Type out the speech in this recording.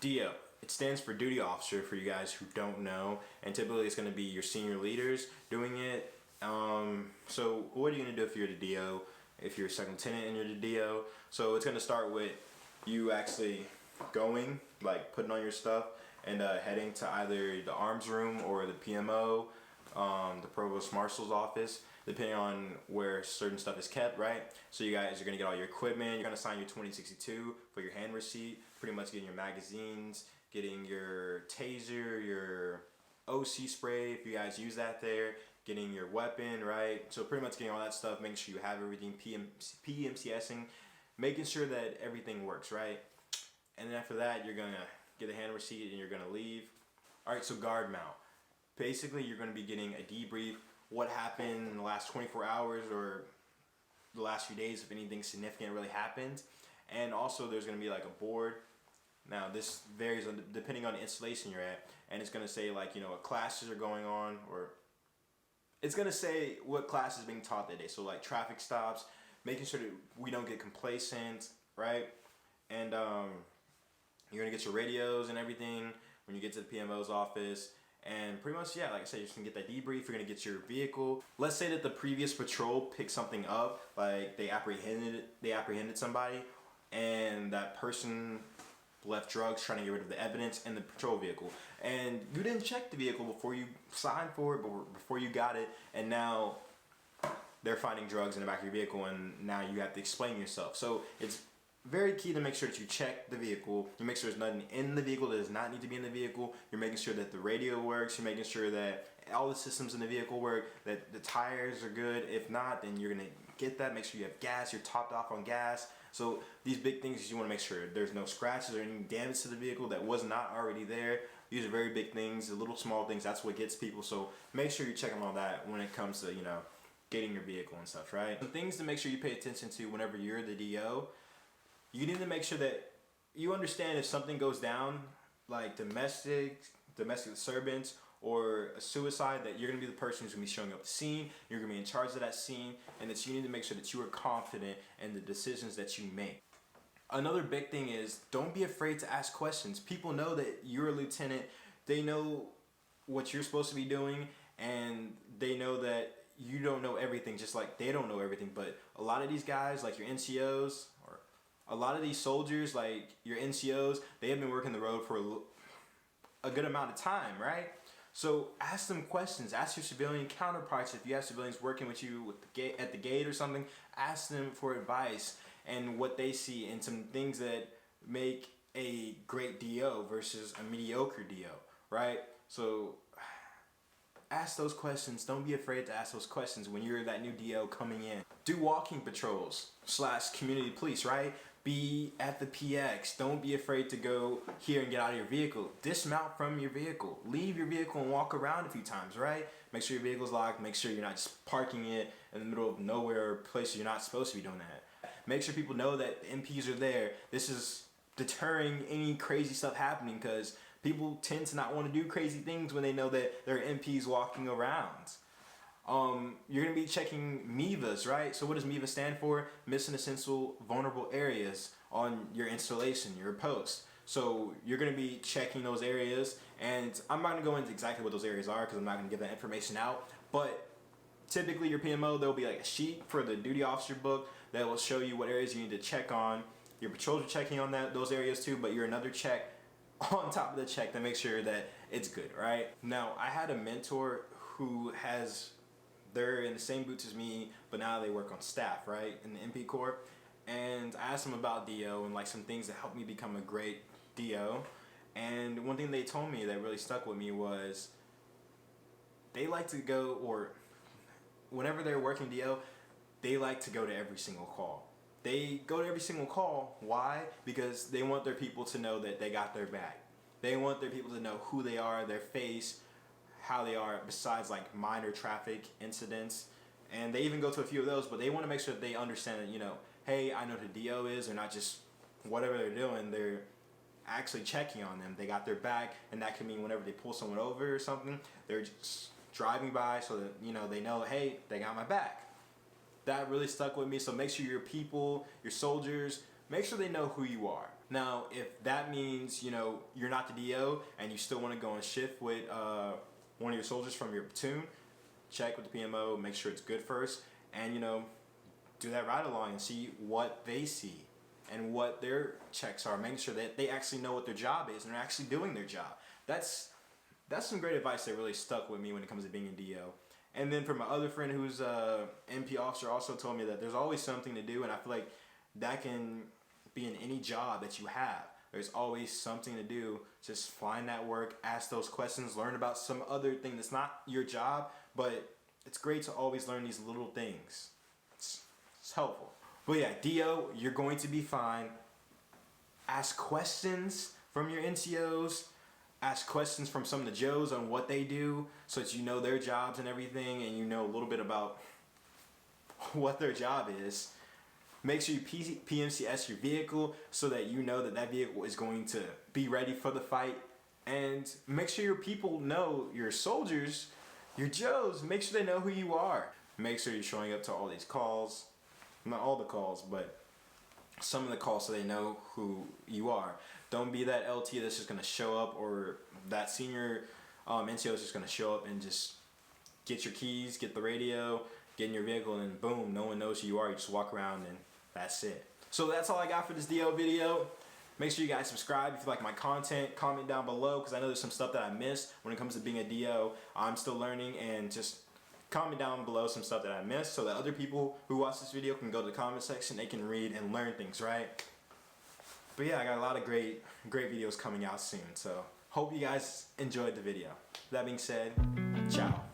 DO. It stands for duty officer for you guys who don't know, and typically it's going to be your senior leaders doing it. So what are you going to do if you're the DO, if you're a second lieutenant and you're the DO? So it's going to start with you actually going, like putting on your stuff and heading to either the arms room or the PMO, the provost marshal's office, depending on where certain stuff is kept, right? So you guys are gonna get all your equipment, you're gonna sign your 2062 for your hand receipt, pretty much getting your magazines, getting your taser, your OC spray, if you guys use that there, getting your weapon, right? So pretty much getting all that stuff, making sure you have everything, PMCSing, making sure that everything works, right? And then after that, you're gonna get a hand receipt and you're gonna leave. All right, so guard mount. Basically, you're gonna be getting a debrief, what happened in the last 24 hours or the last few days, if anything significant really happened. And also there's gonna be like a board. Now this varies depending on the installation you're at, and it's gonna say like, you know, what classes are going on, or it's gonna say what class is being taught that day. So like traffic stops, making sure that we don't get complacent, right? And you're gonna get your radios and everything when you get to the PMO's office. And pretty much, yeah, like I said, you're just gonna get that debrief, you're gonna get your vehicle. Let's say that the previous patrol picked something up, like they apprehended somebody, and that person left drugs trying to get rid of the evidence in the patrol vehicle. And you didn't check the vehicle before you signed for it, but before you got it, and now they're finding drugs in the back of your vehicle, and now you have to explain yourself. So it's very key to make sure that you check the vehicle. You make sure there's nothing in the vehicle that does not need to be in the vehicle. You're making sure that the radio works. You're making sure that all the systems in the vehicle work, that the tires are good. If not, then you're gonna get that. Make sure you have gas, you're topped off on gas. So these big things, you wanna make sure there's no scratches or any damage to the vehicle that was not already there. These are very big things, the little small things, that's what gets people. So make sure you're checking all that when it comes to, you know, getting your vehicle and stuff, right? Some things to make sure you pay attention to whenever you're the DO. You need to make sure that you understand if something goes down, like domestic disturbance or a suicide, that you're gonna be the person who's gonna be showing up at the scene, you're gonna be in charge of that scene, and that you need to make sure that you are confident in the decisions that you make. Another big thing is don't be afraid to ask questions. People know that you're a lieutenant, they know what you're supposed to be doing, and they know that you don't know everything, just like they don't know everything. But a lot of these guys, like your NCOs, or a lot of these soldiers, like your NCOs, they have been working the road for a good amount of time, right? So ask them questions. Ask your civilian counterparts, if you have civilians working with you at the gate or something, ask them for advice and what they see and some things that make a great DO versus a mediocre DO, right? So ask those questions. Don't be afraid to ask those questions when you're that new DO coming in. Do walking patrols / community police, right? Be at the PX. Don't be afraid to go here and get out of your vehicle. Dismount from your vehicle. Leave your vehicle and walk around a few times, right? Make sure your vehicle's locked. Make sure you're not just parking it in the middle of nowhere, places you're not supposed to be doing that. Make sure people know that the MPs are there. This is deterring any crazy stuff happening, because people tend to not want to do crazy things when they know that there are MPs walking around. You're going to be checking MIVAs, right? So what does MIVA stand for? Missing Essential Vulnerable Areas on your installation, your post. So you're going to be checking those areas, and I'm not going to go into exactly what those areas are because I'm not going to give that information out, but typically your PMO, there'll be like a sheet for the duty officer book that will show you what areas you need to check on. Your patrols are checking on those areas too, but you're another check on top of the check to make sure that it's good, right? Now, I had a mentor who they're in the same boots as me, but now they work on staff, right, in the MP Corps. And I asked them about DO and like some things that helped me become a great DO. And one thing they told me that really stuck with me was they like to go, or whenever they're working DO, they like to go to every single call. They go to every single call. Why? Because they want their people to know that they got their back. They want their people to know who they are, their face, how they are, besides like minor traffic incidents. And they even go to a few of those, but they want to make sure that they understand that, you know, hey, I know who the DO is. They're not just whatever they're doing. They're actually checking on them. They got their back, and that can mean whenever they pull someone over or something, they're just driving by so that, you know, they know, hey, they got my back. That really stuck with me. So make sure your people, your soldiers, make sure they know who you are. Now, if that means, you're not the DO and you still want to go on shift with one of your soldiers from your platoon, check with the PMO, make sure it's good first, and, do that ride along and see what they see and what their checks are, making sure that they actually know what their job is and they're actually doing their job. That's some great advice that really stuck with me when it comes to being a DO. And then from my other friend who's a MP officer also told me that there's always something to do, and I feel like that can be in any job that you have. There's always something to do. Just find that work, ask those questions, learn about some other thing that's not your job, but it's great to always learn these little things. It's helpful. But yeah, DO, you're going to be fine. Ask questions from your NCOs. Ask questions from some of the Joes on what they do so that you know their jobs and everything, and you know a little bit about what their job is. Make sure you PMCS your vehicle so that you know that vehicle is going to be ready for the fight. And make sure your people know, your soldiers, your Joes, make sure they know who you are. Make sure you're showing up to all these calls. Not all the calls, but some of the calls so they know who you are. Don't be that LT that's just going to show up, or that senior NCO is just going to show up and just get your keys, get the radio, get in your vehicle, and boom, no one knows who you are. You just walk around and that's it. So that's all I got for this DO video. Make sure you guys subscribe if you like my content. Comment down below because I know there's some stuff that I missed when it comes to being a DO. I'm still learning, and just comment down below some stuff that I missed so that other people who watch this video can go to the comment section. They can read and learn things, right? But yeah, I got a lot of great videos coming out soon. So hope you guys enjoyed the video. That being said, ciao.